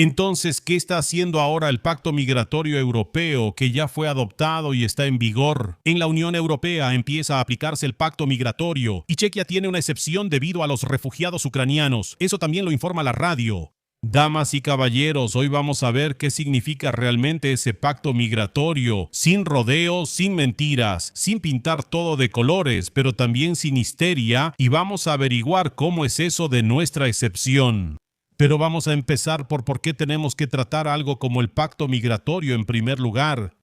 Entonces, ¿qué está haciendo ahora el Pacto Migratorio Europeo, que ya fue adoptado y está en vigor? En la Unión Europea empieza a aplicarse el Pacto Migratorio y Chequia tiene una excepción debido a los refugiados ucranianos. Eso también lo informa la radio. Damas y caballeros, hoy vamos a ver qué significa realmente ese pacto migratorio, sin rodeos, sin mentiras, sin pintar todo de colores, pero también sin histeria, y vamos a averiguar cómo es eso de nuestra excepción. Pero vamos a empezar por qué tenemos que tratar algo como el pacto migratorio en primer lugar.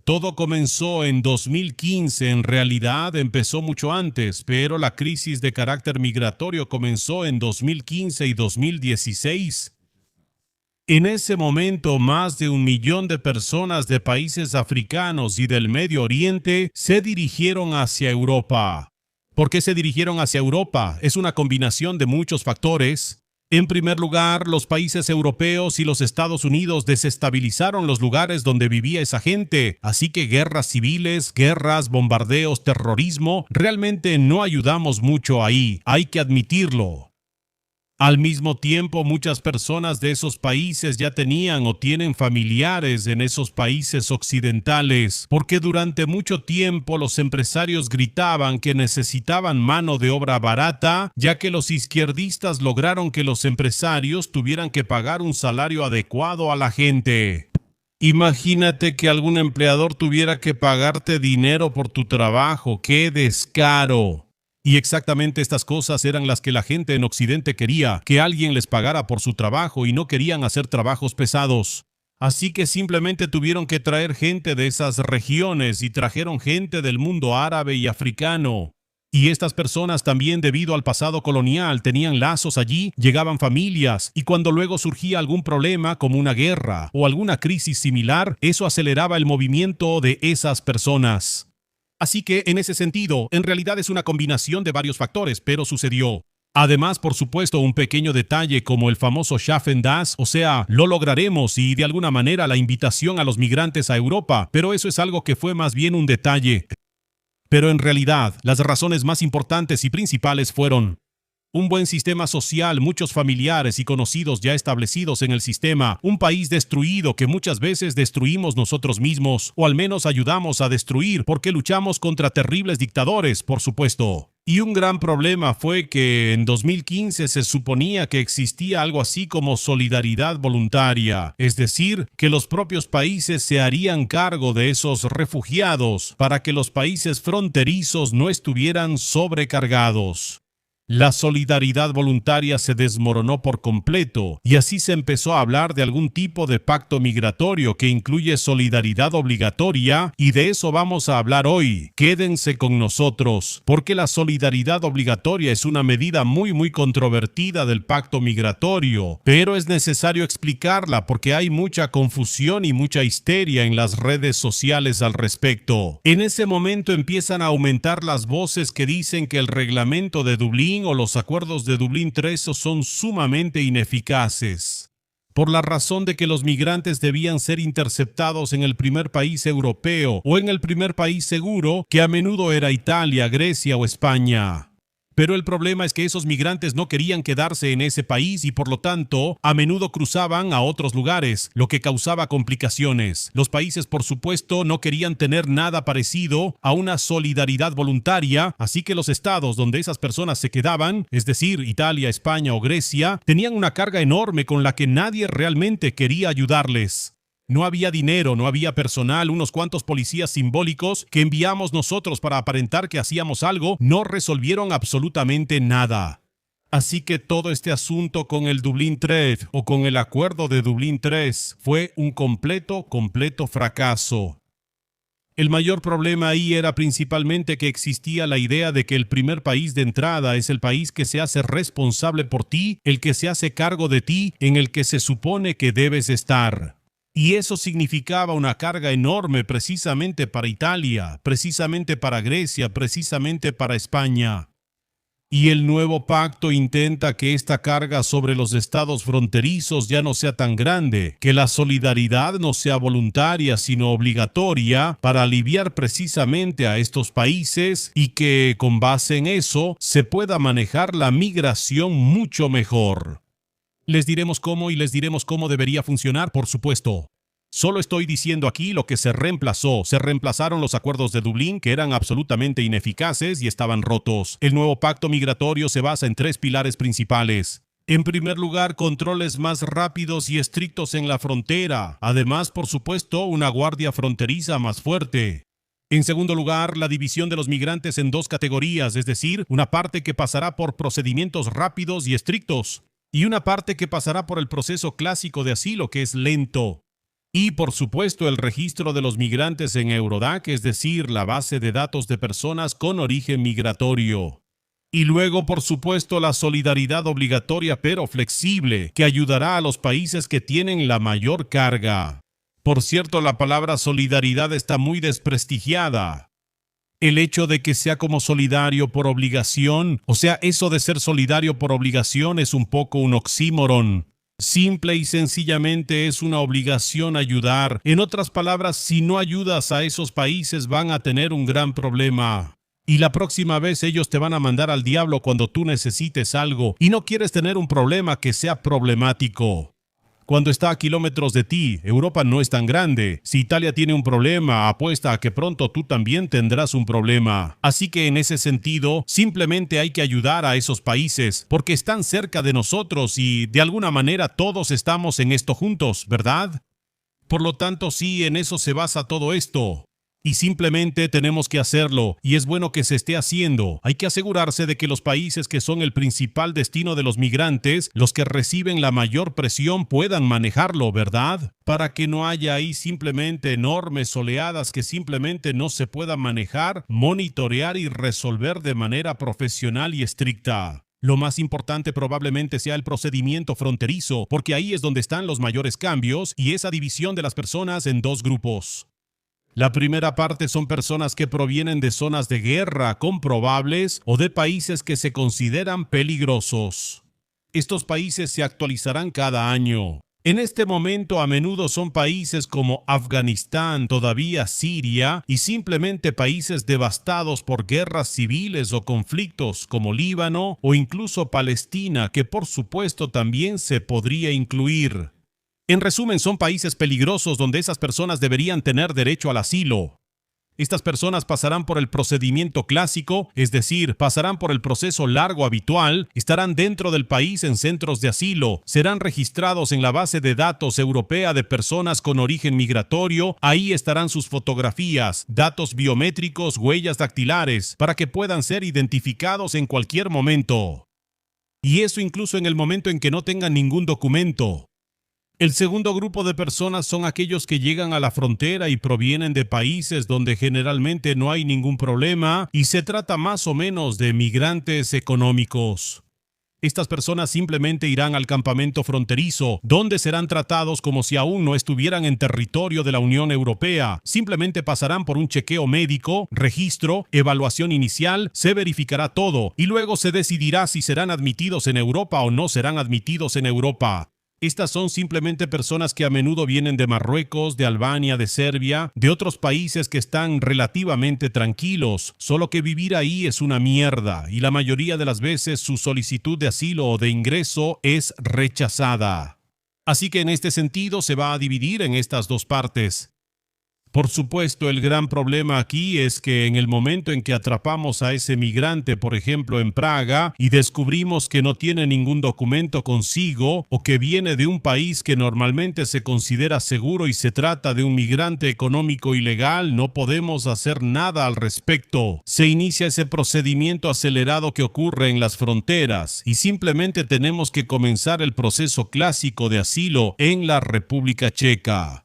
Todo comenzó en 2015, en realidad empezó mucho antes, pero la crisis de carácter migratorio comenzó en 2015 y 2016. En ese momento, más de 1 millón de personas de países africanos y del Medio Oriente se dirigieron hacia Europa. ¿Por qué se dirigieron hacia Europa? Es una combinación de muchos factores. En primer lugar, los países europeos y los Estados Unidos desestabilizaron los lugares donde vivía esa gente, así que guerras civiles, guerras, bombardeos, terrorismo, realmente no ayudamos mucho ahí, hay que admitirlo. Al mismo tiempo, muchas personas de esos países ya tenían o tienen familiares en esos países occidentales, porque durante mucho tiempo los empresarios gritaban que necesitaban mano de obra barata, ya que los izquierdistas lograron que los empresarios tuvieran que pagar un salario adecuado a la gente. Imagínate que algún empleador tuviera que pagarte dinero por tu trabajo. ¡Qué descaro! Y exactamente estas cosas eran las que la gente en Occidente quería, que alguien les pagara por su trabajo y no querían hacer trabajos pesados. Así que simplemente tuvieron que traer gente de esas regiones y trajeron gente del mundo árabe y africano. Y estas personas también, debido al pasado colonial, tenían lazos allí, llegaban familias, y cuando luego surgía algún problema como una guerra o alguna crisis similar, eso aceleraba el movimiento de esas personas. Así que, en ese sentido, en realidad es una combinación de varios factores, pero sucedió. Además, por supuesto, un pequeño detalle como el famoso Schaffen das, o sea, lo lograremos y de alguna manera la invitación a los migrantes a Europa, pero eso es algo que fue más bien un detalle. Pero en realidad, las razones más importantes y principales fueron un buen sistema social, muchos familiares y conocidos ya establecidos en el sistema, un país destruido que muchas veces destruimos nosotros mismos, o al menos ayudamos a destruir porque luchamos contra terribles dictadores, por supuesto. Y un gran problema fue que en 2015 se suponía que existía algo así como solidaridad voluntaria, es decir, que los propios países se harían cargo de esos refugiados para que los países fronterizos no estuvieran sobrecargados. La solidaridad voluntaria se desmoronó por completo y así se empezó a hablar de algún tipo de pacto migratorio que incluye solidaridad obligatoria y de eso vamos a hablar hoy. Quédense con nosotros porque la solidaridad obligatoria es una medida muy controvertida del pacto migratorio, pero es necesario explicarla porque hay mucha confusión y mucha histeria en las redes sociales al respecto. En ese momento empiezan a aumentar las voces que dicen que el reglamento de Dublín o los acuerdos de Dublín III son sumamente ineficaces, por la razón de que los migrantes debían ser interceptados en el primer país europeo o en el primer país seguro, que a menudo era Italia, Grecia o España. Pero el problema es que esos migrantes no querían quedarse en ese país y por lo tanto a menudo cruzaban a otros lugares, lo que causaba complicaciones. Los países, por supuesto, no querían tener nada parecido a una solidaridad voluntaria, así que los estados donde esas personas se quedaban, es decir, Italia, España o Grecia, tenían una carga enorme con la que nadie realmente quería ayudarles. No había dinero, no había personal, unos cuantos policías simbólicos que enviamos nosotros para aparentar que hacíamos algo, no resolvieron absolutamente nada. Así que todo este asunto con el Dublín III o con el acuerdo de Dublín III fue un completo fracaso. El mayor problema ahí era principalmente que existía la idea de que el primer país de entrada es el país que se hace responsable por ti, el que se hace cargo de ti, en el que se supone que debes estar. Y eso significaba una carga enorme precisamente para Italia, precisamente para Grecia, precisamente para España. Y el nuevo pacto intenta que esta carga sobre los estados fronterizos ya no sea tan grande, que la solidaridad no sea voluntaria sino obligatoria para aliviar precisamente a estos países y que, con base en eso, se pueda manejar la migración mucho mejor. Les diremos cómo y les diremos cómo debería funcionar, por supuesto. Solo estoy diciendo aquí lo que se reemplazó. Se reemplazaron los acuerdos de Dublín, que eran absolutamente ineficaces y estaban rotos. El nuevo pacto migratorio se basa en 3 pilares principales. En primer lugar, controles más rápidos y estrictos en la frontera. Además, por supuesto, una guardia fronteriza más fuerte. En segundo lugar, la división de los migrantes en 2 categorías, es decir, una parte que pasará por procedimientos rápidos y estrictos, y una parte que pasará por el proceso clásico de asilo, que es lento. Y, por supuesto, el registro de los migrantes en Eurodac, es decir, la base de datos de personas con origen migratorio. Y luego, por supuesto, la solidaridad obligatoria pero flexible, que ayudará a los países que tienen la mayor carga. Por cierto, la palabra solidaridad está muy desprestigiada. El hecho de que sea como solidario por obligación, o sea, eso de ser solidario por obligación es un poco un oxímoron. Simple y sencillamente es una obligación ayudar. En otras palabras, si no ayudas a esos países van a tener un gran problema. Y la próxima vez ellos te van a mandar al diablo cuando tú necesites algo y no quieres tener un problema que sea problemático. Cuando está a kilómetros de ti, Europa no es tan grande. Si Italia tiene un problema, apuesta a que pronto tú también tendrás un problema. Así que en ese sentido, simplemente hay que ayudar a esos países, porque están cerca de nosotros y de alguna manera todos estamos en esto juntos, ¿verdad? Por lo tanto, sí, en eso se basa todo esto. Y simplemente tenemos que hacerlo, y es bueno que se esté haciendo. Hay que asegurarse de que los países que son el principal destino de los migrantes, los que reciben la mayor presión, puedan manejarlo, ¿verdad? Para que no haya ahí simplemente enormes oleadas que simplemente no se puedan manejar, monitorear y resolver de manera profesional y estricta. Lo más importante probablemente sea el procedimiento fronterizo, porque ahí es donde están los mayores cambios y esa división de las personas en 2 grupos. La primera parte son personas que provienen de zonas de guerra comprobables o de países que se consideran peligrosos. Estos países se actualizarán cada año. En este momento a menudo son países como Afganistán, todavía Siria y simplemente países devastados por guerras civiles o conflictos como Líbano o incluso Palestina, que por supuesto también se podría incluir. En resumen, son países peligrosos donde esas personas deberían tener derecho al asilo. Estas personas pasarán por el procedimiento clásico, es decir, pasarán por el proceso largo habitual, estarán dentro del país en centros de asilo, serán registrados en la base de datos europea de personas con origen migratorio, ahí estarán sus fotografías, datos biométricos, huellas dactilares, para que puedan ser identificados en cualquier momento. Y eso incluso en el momento en que no tengan ningún documento. El segundo grupo de personas son aquellos que llegan a la frontera y provienen de países donde generalmente no hay ningún problema y se trata más o menos de migrantes económicos. Estas personas simplemente irán al campamento fronterizo, donde serán tratados como si aún no estuvieran en territorio de la Unión Europea. Simplemente pasarán por un chequeo médico, registro, evaluación inicial, se verificará todo y luego se decidirá si serán admitidos en Europa o no serán admitidos en Europa. Estas son simplemente personas que a menudo vienen de Marruecos, de Albania, de Serbia, de otros países que están relativamente tranquilos, solo que vivir ahí es una mierda y la mayoría de las veces su solicitud de asilo o de ingreso es rechazada. Así que en este sentido se va a dividir en estas 2 partes. Por supuesto, el gran problema aquí es que en el momento en que atrapamos a ese migrante, por ejemplo en Praga, y descubrimos que no tiene ningún documento consigo o que viene de un país que normalmente se considera seguro y se trata de un migrante económico ilegal, no podemos hacer nada al respecto. Se inicia ese procedimiento acelerado que ocurre en las fronteras y simplemente tenemos que comenzar el proceso clásico de asilo en la República Checa.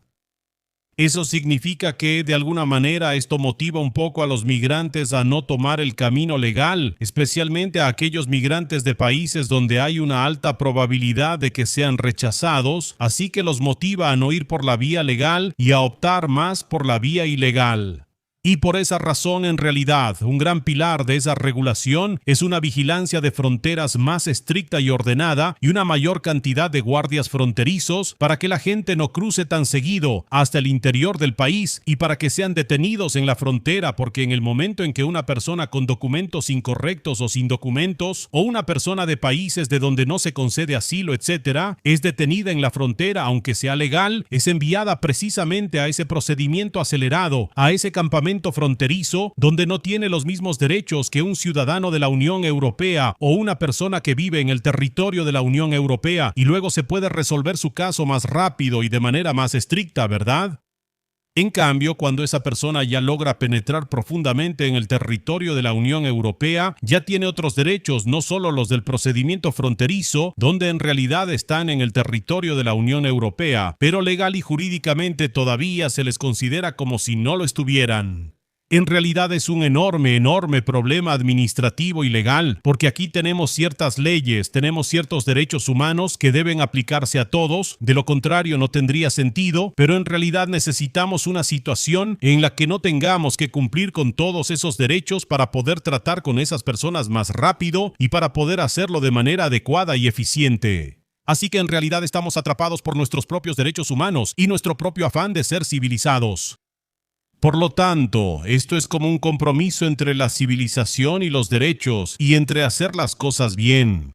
Eso significa que, de alguna manera, esto motiva un poco a los migrantes a no tomar el camino legal, especialmente a aquellos migrantes de países donde hay una alta probabilidad de que sean rechazados, así que los motiva a no ir por la vía legal y a optar más por la vía ilegal. Y por esa razón, en realidad, un gran pilar de esa regulación es una vigilancia de fronteras más estricta y ordenada y una mayor cantidad de guardias fronterizos para que la gente no cruce tan seguido hasta el interior del país y para que sean detenidos en la frontera, porque en el momento en que una persona con documentos incorrectos o sin documentos o una persona de países de donde no se concede asilo, etcétera, es detenida en la frontera, aunque sea legal, es enviada precisamente a ese procedimiento acelerado, a ese campamento fronterizo donde no tiene los mismos derechos que un ciudadano de la Unión Europea o una persona que vive en el territorio de la Unión Europea, y luego se puede resolver su caso más rápido y de manera más estricta, ¿verdad? En cambio, cuando esa persona ya logra penetrar profundamente en el territorio de la Unión Europea, ya tiene otros derechos, no solo los del procedimiento fronterizo, donde en realidad están en el territorio de la Unión Europea, pero legal y jurídicamente todavía se les considera como si no lo estuvieran. En realidad es un enorme problema administrativo y legal, porque aquí tenemos ciertas leyes, tenemos ciertos derechos humanos que deben aplicarse a todos, de lo contrario no tendría sentido, pero en realidad necesitamos una situación en la que no tengamos que cumplir con todos esos derechos para poder tratar con esas personas más rápido y para poder hacerlo de manera adecuada y eficiente. Así que en realidad estamos atrapados por nuestros propios derechos humanos y nuestro propio afán de ser civilizados. Por lo tanto, esto es como un compromiso entre la civilización y los derechos, y entre hacer las cosas bien.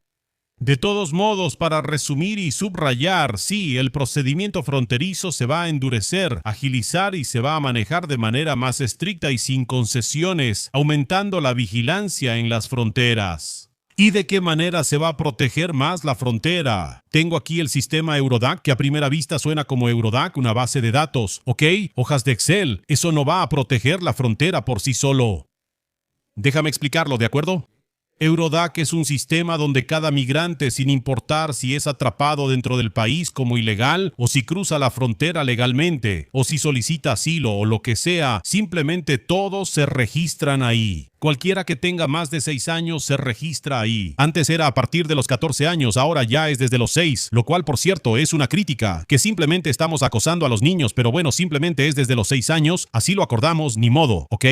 De todos modos, para resumir y subrayar, sí, el procedimiento fronterizo se va a endurecer, agilizar y se va a manejar de manera más estricta y sin concesiones, aumentando la vigilancia en las fronteras. ¿Y de qué manera se va a proteger más la frontera? Tengo aquí el sistema Eurodac, que a primera vista suena como Eurodac, una base de datos. ¿Ok? Hojas de Excel. Eso no va a proteger la frontera por sí solo. Déjame explicarlo, ¿de acuerdo? Eurodac es un sistema donde cada migrante, sin importar si es atrapado dentro del país como ilegal o si cruza la frontera legalmente o si solicita asilo o lo que sea, simplemente todos se registran ahí. Cualquiera que tenga más de 6 años se registra ahí. Antes era a partir de los 14 años, ahora ya es desde los 6, lo cual por cierto es una crítica, que simplemente estamos acosando a los niños, pero bueno, simplemente es desde los 6 años, así lo acordamos, ni modo, ¿ok?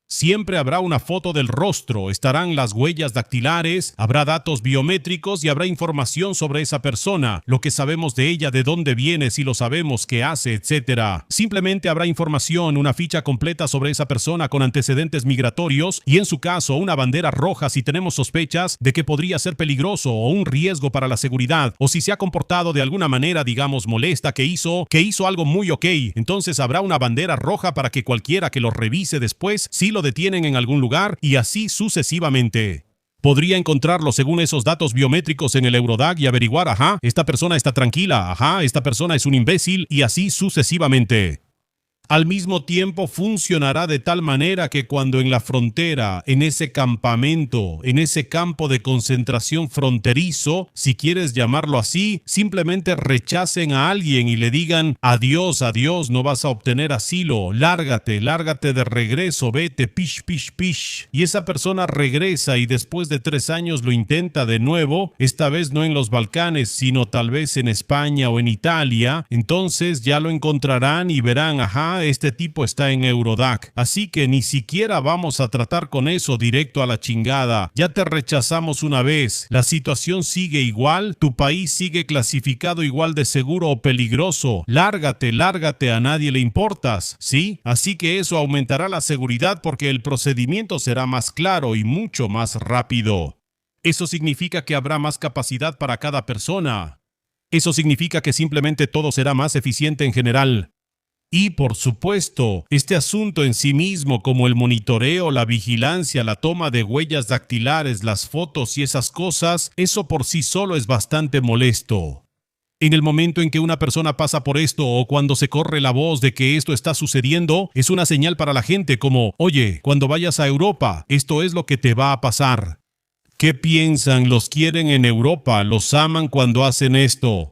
Siempre habrá una foto del rostro, estarán las huellas dactilares, habrá datos biométricos y habrá información sobre esa persona, lo que sabemos de ella, de dónde viene, si lo sabemos, qué hace, etc. Simplemente habrá información, una ficha completa sobre esa persona con antecedentes migratorios y en su caso una bandera roja si tenemos sospechas de que podría ser peligroso o un riesgo para la seguridad, o si se ha comportado de alguna manera, digamos, molesta, que hizo algo muy ok. Entonces habrá una bandera roja para que cualquiera que lo revise después, si lo detienen en algún lugar, y así sucesivamente. Podría encontrarlo según esos datos biométricos en el Eurodac y averiguar, esta persona está tranquila, esta persona es un imbécil, y así sucesivamente. Al mismo tiempo funcionará de tal manera que cuando en la frontera, en ese campamento, en ese campo de concentración fronterizo, si quieres llamarlo así, simplemente rechacen a alguien y le digan adiós, adiós, no vas a obtener asilo, lárgate, lárgate de regreso, vete, pish, pish, pish. Y esa persona regresa y después de 3 años lo intenta de nuevo, esta vez no en los Balcanes, sino tal vez en España o en Italia, entonces ya lo encontrarán y verán, este tipo está en Eurodac, así que ni siquiera vamos a tratar con eso directo a la chingada. Ya te rechazamos una vez, la situación sigue igual, tu país sigue clasificado igual de seguro o peligroso. Lárgate, lárgate, a nadie le importas, ¿sí? Así que eso aumentará la seguridad porque el procedimiento será más claro y mucho más rápido. Eso significa que habrá más capacidad para cada persona. Eso significa que simplemente todo será más eficiente en general. Y, por supuesto, este asunto en sí mismo, como el monitoreo, la vigilancia, la toma de huellas dactilares, las fotos y esas cosas, eso por sí solo es bastante molesto. En el momento en que una persona pasa por esto o cuando se corre la voz de que esto está sucediendo, es una señal para la gente como, oye, cuando vayas a Europa, esto es lo que te va a pasar. ¿Qué piensan? ¿Los quieren en Europa? ¿Los aman cuando hacen esto?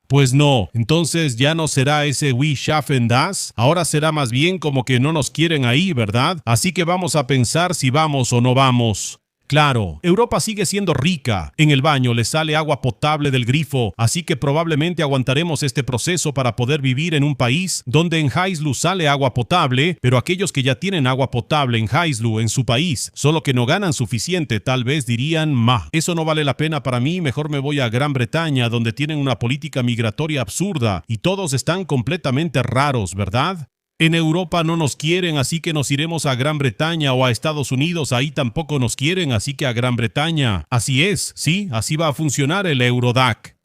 Pues no, entonces ya no será ese "we schaffen das", ahora será más bien como que no nos quieren ahí, ¿verdad? Así que vamos a pensar si vamos o no vamos. Claro, Europa sigue siendo rica. En el baño les sale agua potable del grifo, así que probablemente aguantaremos este proceso para poder vivir en un país donde en Haislu sale agua potable, pero aquellos que ya tienen agua potable en Haislu, en su país, solo que no ganan suficiente, tal vez dirían, eso no vale la pena para mí, mejor me voy a Gran Bretaña, donde tienen una política migratoria absurda y todos están completamente raros, ¿verdad? En Europa no nos quieren, así que nos iremos a Gran Bretaña, o a Estados Unidos, ahí tampoco nos quieren, así que a Gran Bretaña. Así es, sí, así va a funcionar el Eurodac.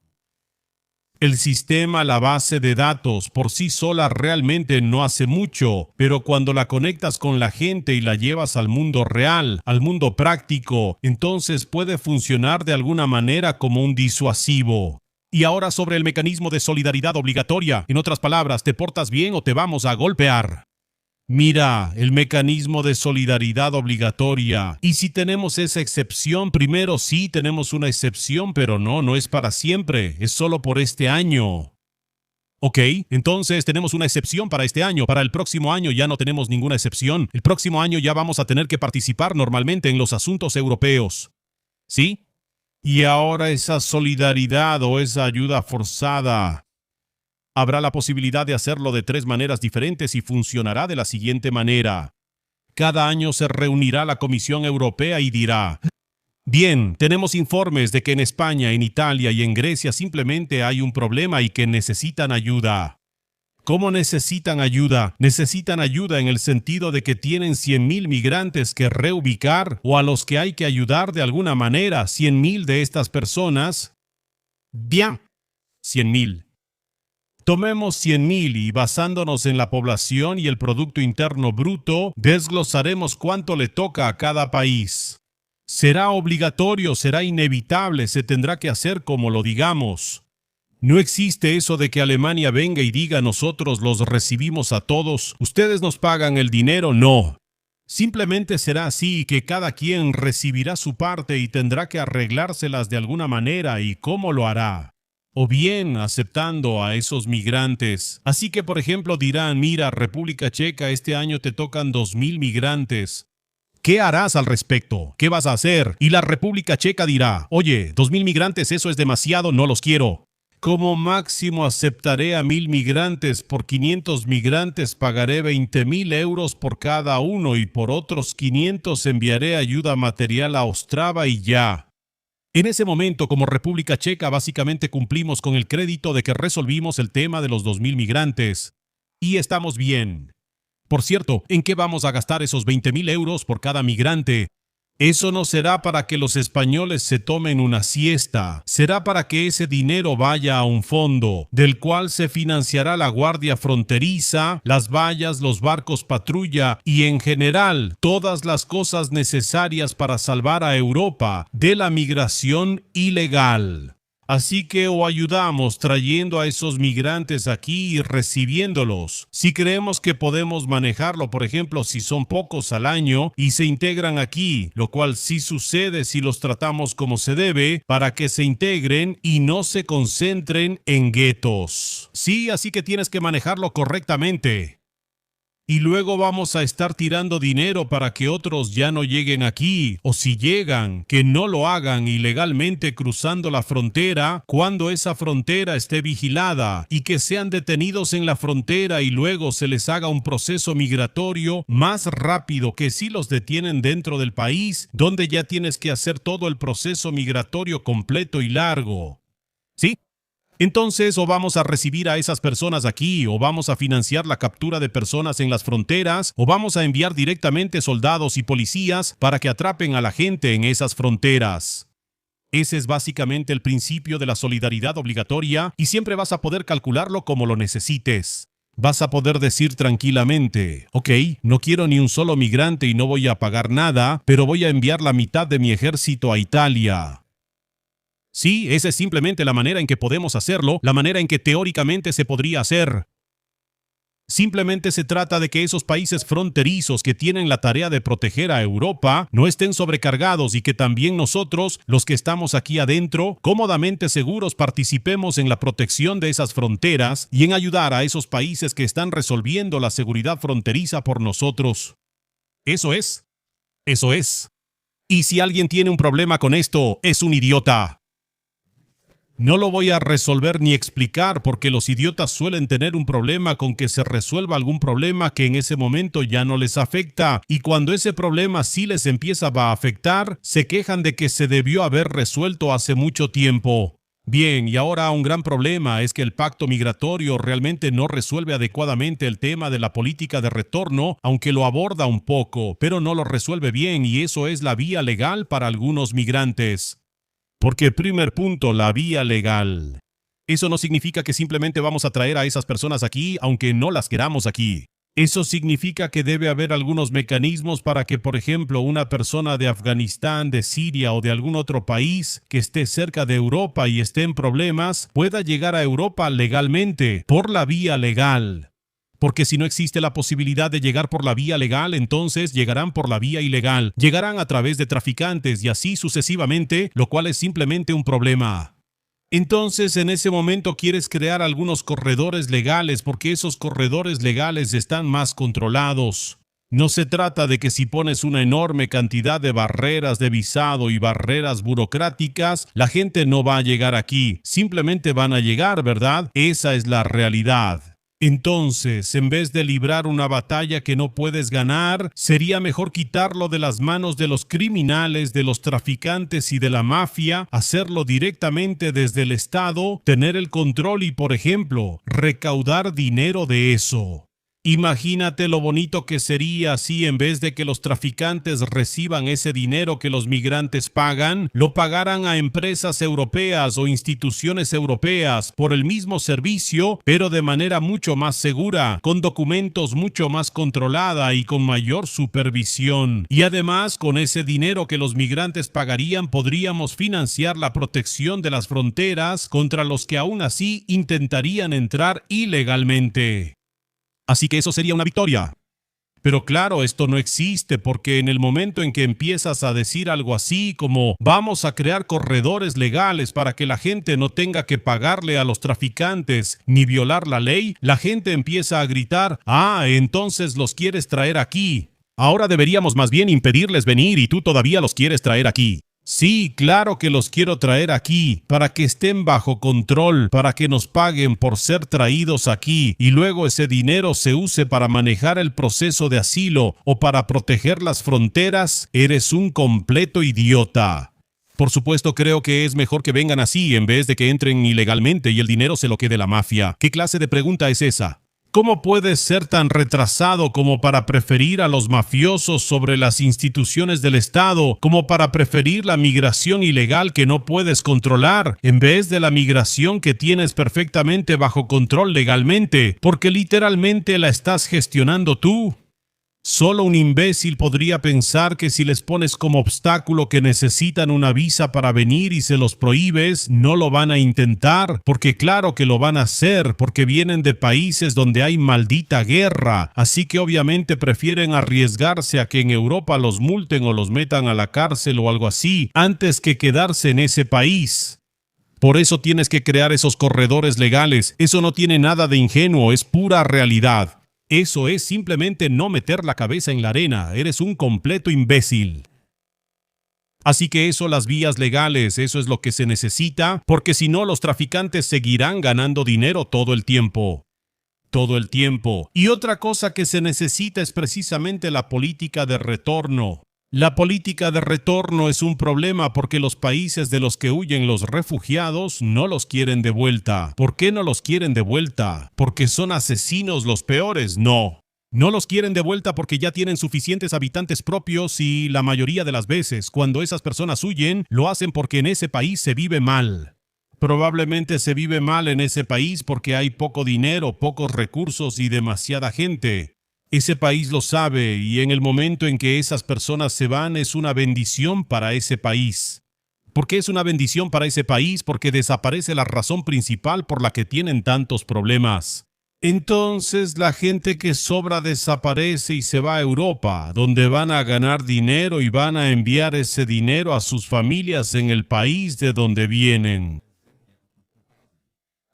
El sistema, la base de datos, por sí sola realmente no hace mucho, pero cuando la conectas con la gente y la llevas al mundo real, al mundo práctico, entonces puede funcionar de alguna manera como un disuasivo. Y ahora sobre el mecanismo de solidaridad obligatoria. En otras palabras, ¿te portas bien o te vamos a golpear? Mira, el mecanismo de solidaridad obligatoria. Y si tenemos esa excepción, primero sí tenemos una excepción, pero no es para siempre, es solo por este año. Ok, entonces tenemos una excepción para este año. Para el próximo año ya no tenemos ninguna excepción. El próximo año ya vamos a tener que participar normalmente en los asuntos europeos. ¿Sí? Y ahora esa solidaridad o esa ayuda forzada. Habrá la posibilidad de hacerlo de 3 maneras diferentes y funcionará de la siguiente manera. Cada año se reunirá la Comisión Europea y dirá: bien, tenemos informes de que en España, en Italia y en Grecia simplemente hay un problema y que necesitan ayuda. ¿Cómo necesitan ayuda? Necesitan ayuda en el sentido de que tienen 100,000 migrantes que reubicar o a los que hay que ayudar de alguna manera. 100,000 de estas personas. Bien, 100,000. Tomemos 100,000 y basándonos en la población y el Producto Interno Bruto, desglosaremos cuánto le toca a cada país. Será obligatorio, será inevitable, se tendrá que hacer como lo digamos. No existe eso de que Alemania venga y diga nosotros los recibimos a todos, ustedes nos pagan el dinero, no. Simplemente será así que cada quien recibirá su parte y tendrá que arreglárselas de alguna manera. ¿Y cómo lo hará? O bien aceptando a esos migrantes. Así que, por ejemplo, dirán, mira, República Checa, este año te tocan 2,000 migrantes. ¿Qué harás al respecto? ¿Qué vas a hacer? Y la República Checa dirá, oye, 2,000 migrantes, eso es demasiado, no los quiero. Como máximo aceptaré a 1,000 migrantes. Por 500 migrantes pagaré 20,000 euros por cada uno y por otros 500 enviaré ayuda material a Ostrava y ya. En ese momento, como República Checa, básicamente cumplimos con el crédito de que resolvimos el tema de los 2,000 migrantes. Y estamos bien. Por cierto, ¿en qué vamos a gastar esos 20,000 euros por cada migrante? Eso no será para que los españoles se tomen una siesta, será para que ese dinero vaya a un fondo, del cual se financiará la Guardia Fronteriza, las vallas, los barcos patrulla y en general todas las cosas necesarias para salvar a Europa de la migración ilegal. Así que o ayudamos trayendo a esos migrantes aquí y recibiéndolos. Si creemos que podemos manejarlo, por ejemplo, si son pocos al año y se integran aquí, lo cual sí sucede si los tratamos como se debe, para que se integren y no se concentren en guetos. Sí, así que tienes que manejarlo correctamente. Y luego vamos a estar tirando dinero para que otros ya no lleguen aquí, o si llegan, que no lo hagan ilegalmente cruzando la frontera cuando esa frontera esté vigilada y que sean detenidos en la frontera y luego se les haga un proceso migratorio más rápido que si los detienen dentro del país, donde ya tienes que hacer todo el proceso migratorio completo y largo. ¿Sí? Entonces, o vamos a recibir a esas personas aquí, o vamos a financiar la captura de personas en las fronteras, o vamos a enviar directamente soldados y policías para que atrapen a la gente en esas fronteras. Ese es básicamente el principio de la solidaridad obligatoria y siempre vas a poder calcularlo como lo necesites. Vas a poder decir tranquilamente, ok, no quiero ni un solo migrante y no voy a pagar nada, pero voy a enviar la mitad de mi ejército a Italia. Sí, esa es simplemente la manera en que podemos hacerlo, la manera en que teóricamente se podría hacer. Simplemente se trata de que esos países fronterizos que tienen la tarea de proteger a Europa no estén sobrecargados y que también nosotros, los que estamos aquí adentro, cómodamente seguros participemos en la protección de esas fronteras y en ayudar a esos países que están resolviendo la seguridad fronteriza por nosotros. Eso es. Y si alguien tiene un problema con esto, es un idiota. No lo voy a resolver ni explicar porque los idiotas suelen tener un problema con que se resuelva algún problema que en ese momento ya no les afecta, y cuando ese problema sí les empieza a afectar, se quejan de que se debió haber resuelto hace mucho tiempo. Bien, y ahora un gran problema es que el pacto migratorio realmente no resuelve adecuadamente el tema de la política de retorno, aunque lo aborda un poco, pero no lo resuelve bien, y eso es la vía legal para algunos migrantes. Porque primer punto, la vía legal. Eso no significa que simplemente vamos a traer a esas personas aquí, aunque no las queramos aquí. Eso significa que debe haber algunos mecanismos para que, por ejemplo, una persona de Afganistán, de Siria o de algún otro país que esté cerca de Europa y esté en problemas, pueda llegar a Europa legalmente, por la vía legal. Porque si no existe la posibilidad de llegar por la vía legal, entonces llegarán por la vía ilegal, llegarán a través de traficantes y así sucesivamente, lo cual es simplemente un problema. Entonces, en ese momento quieres crear algunos corredores legales porque esos corredores legales están más controlados. No se trata de que si pones una enorme cantidad de barreras de visado y barreras burocráticas, la gente no va a llegar aquí. Simplemente van a llegar, ¿verdad? Esa es la realidad. Entonces, en vez de librar una batalla que no puedes ganar, sería mejor quitarlo de las manos de los criminales, de los traficantes y de la mafia, hacerlo directamente desde el Estado, tener el control y, por ejemplo, recaudar dinero de eso. Imagínate lo bonito que sería si en vez de que los traficantes reciban ese dinero que los migrantes pagan, lo pagaran a empresas europeas o instituciones europeas por el mismo servicio, pero de manera mucho más segura, con documentos mucho más controlada y con mayor supervisión. Y además, con ese dinero que los migrantes pagarían, podríamos financiar la protección de las fronteras contra los que aún así intentarían entrar ilegalmente. Así que eso sería una victoria. Pero claro, esto no existe porque en el momento en que empiezas a decir algo así como vamos a crear corredores legales para que la gente no tenga que pagarle a los traficantes ni violar la ley, la gente empieza a gritar, entonces los quieres traer aquí. Ahora deberíamos más bien impedirles venir y tú todavía los quieres traer aquí. Sí, claro que los quiero traer aquí, para que estén bajo control, para que nos paguen por ser traídos aquí, y luego ese dinero se use para manejar el proceso de asilo o para proteger las fronteras. Eres un completo idiota. Por supuesto, creo que es mejor que vengan así en vez de que entren ilegalmente y el dinero se lo quede la mafia. ¿Qué clase de pregunta es esa? ¿Cómo puedes ser tan retrasado como para preferir a los mafiosos sobre las instituciones del Estado, como para preferir la migración ilegal que no puedes controlar, en vez de la migración que tienes perfectamente bajo control legalmente, porque literalmente la estás gestionando tú? Solo un imbécil podría pensar que si les pones como obstáculo que necesitan una visa para venir y se los prohíbes, no lo van a intentar, porque claro que lo van a hacer, porque vienen de países donde hay maldita guerra, así que obviamente prefieren arriesgarse a que en Europa los multen o los metan a la cárcel o algo así, antes que quedarse en ese país. Por eso tienes que crear esos corredores legales. Eso no tiene nada de ingenuo, es pura realidad. Eso es simplemente no meter la cabeza en la arena. Eres un completo imbécil. Así que eso, las vías legales, eso es lo que se necesita, porque si no, los traficantes seguirán ganando dinero todo el tiempo. Todo el tiempo. Y otra cosa que se necesita es precisamente la política de retorno. La política de retorno es un problema porque los países de los que huyen los refugiados no los quieren de vuelta. ¿Por qué no los quieren de vuelta? ¿Porque son asesinos los peores? No. No los quieren de vuelta porque ya tienen suficientes habitantes propios y la mayoría de las veces, cuando esas personas huyen, lo hacen porque en ese país se vive mal. Probablemente se vive mal en ese país porque hay poco dinero, pocos recursos y demasiada gente. Ese país lo sabe y en el momento en que esas personas se van es una bendición para ese país. ¿Por qué es una bendición para ese país? Porque desaparece la razón principal por la que tienen tantos problemas. Entonces la gente que sobra desaparece y se va a Europa, donde van a ganar dinero y van a enviar ese dinero a sus familias en el país de donde vienen.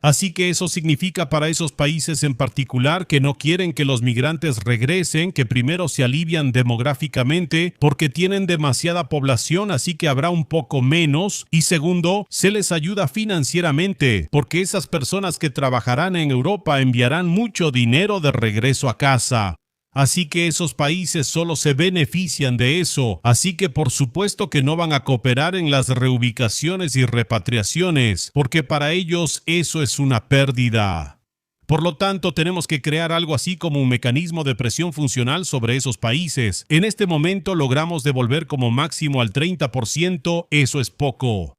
Así que eso significa para esos países en particular que no quieren que los migrantes regresen, que primero se alivian demográficamente porque tienen demasiada población, así que habrá un poco menos, y segundo, se les ayuda financieramente porque esas personas que trabajarán en Europa enviarán mucho dinero de regreso a casa. Así que esos países solo se benefician de eso, así que por supuesto que no van a cooperar en las reubicaciones y repatriaciones, porque para ellos eso es una pérdida. Por lo tanto, tenemos que crear algo así como un mecanismo de presión funcional sobre esos países. En este momento logramos devolver como máximo al 30%, eso es poco.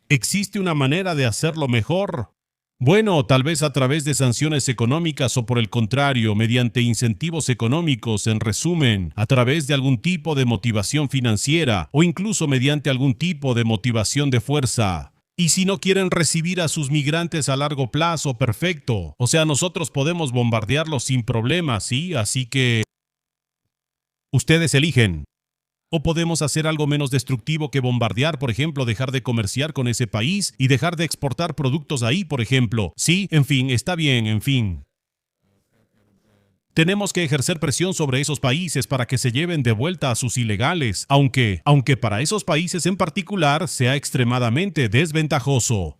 ¿Existe una manera de hacerlo mejor? Bueno, tal vez a través de sanciones económicas o por el contrario, mediante incentivos económicos, en resumen, a través de algún tipo de motivación financiera o incluso mediante algún tipo de motivación de fuerza. Y si no quieren recibir a sus migrantes a largo plazo, perfecto. O sea, nosotros podemos bombardearlos sin problemas, ¿sí? Así que ustedes eligen. O podemos hacer algo menos destructivo que bombardear, por ejemplo, dejar de comerciar con ese país y dejar de exportar productos ahí, por ejemplo. Sí, en fin, está bien, en fin. Tenemos que ejercer presión sobre esos países para que se lleven de vuelta a sus ilegales, aunque para esos países en particular sea extremadamente desventajoso.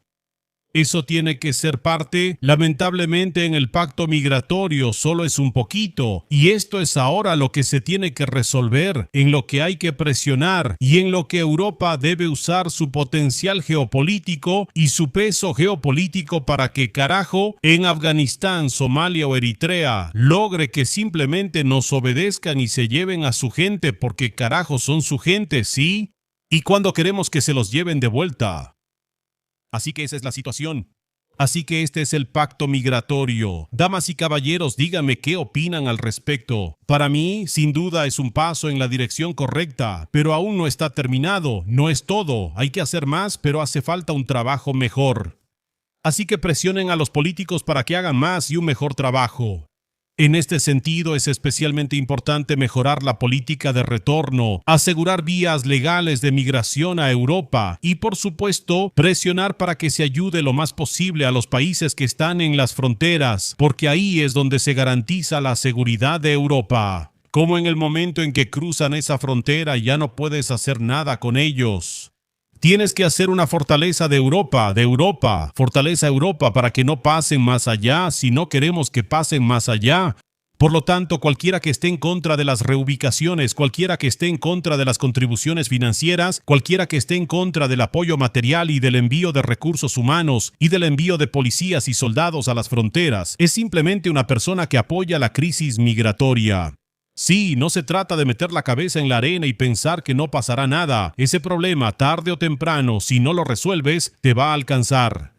Eso tiene que ser parte, lamentablemente en el pacto migratorio solo es un poquito, y esto es ahora lo que se tiene que resolver, en lo que hay que presionar y en lo que Europa debe usar su potencial geopolítico y su peso geopolítico para que carajo en Afganistán, Somalia o Eritrea logre que simplemente nos obedezcan y se lleven a su gente porque carajo son su gente, ¿sí? ¿Y cuándo queremos que se los lleven de vuelta? Así que esa es la situación. Así que este es el pacto migratorio. Damas y caballeros, díganme qué opinan al respecto. Para mí, sin duda, es un paso en la dirección correcta, pero aún no está terminado. No es todo. Hay que hacer más, pero hace falta un trabajo mejor. Así que presionen a los políticos para que hagan más y un mejor trabajo. En este sentido, es especialmente importante mejorar la política de retorno, asegurar vías legales de migración a Europa y, por supuesto, presionar para que se ayude lo más posible a los países que están en las fronteras, porque ahí es donde se garantiza la seguridad de Europa. Como en el momento en que cruzan esa frontera ya no puedes hacer nada con ellos. Tienes que hacer una fortaleza de Europa, fortaleza Europa para que no pasen más allá si no queremos que pasen más allá. Por lo tanto, cualquiera que esté en contra de las reubicaciones, cualquiera que esté en contra de las contribuciones financieras, cualquiera que esté en contra del apoyo material y del envío de recursos humanos y del envío de policías y soldados a las fronteras, es simplemente una persona que apoya la crisis migratoria. Sí, no se trata de meter la cabeza en la arena y pensar que no pasará nada. Ese problema, tarde o temprano, si no lo resuelves, te va a alcanzar.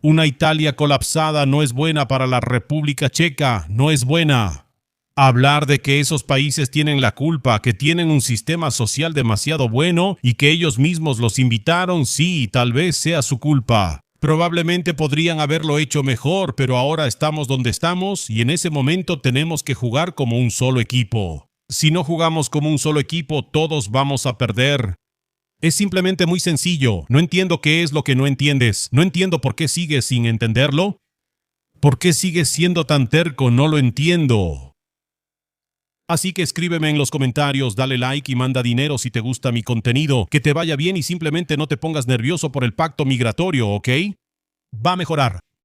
Una Italia colapsada no es buena para la República Checa, no es buena. Hablar de que esos países tienen la culpa, que tienen un sistema social demasiado bueno y que ellos mismos los invitaron, sí, tal vez sea su culpa. Probablemente podrían haberlo hecho mejor, pero ahora estamos donde estamos y en ese momento tenemos que jugar como un solo equipo. Si no jugamos como un solo equipo, todos vamos a perder. Es simplemente muy sencillo. No entiendo qué es lo que no entiendes. No entiendo por qué sigues sin entenderlo. ¿Por qué sigues siendo tan terco? No lo entiendo. Así que escríbeme en los comentarios, dale like y manda dinero si te gusta mi contenido. Que te vaya bien y simplemente no te pongas nervioso por el pacto migratorio, ¿ok? Va a mejorar.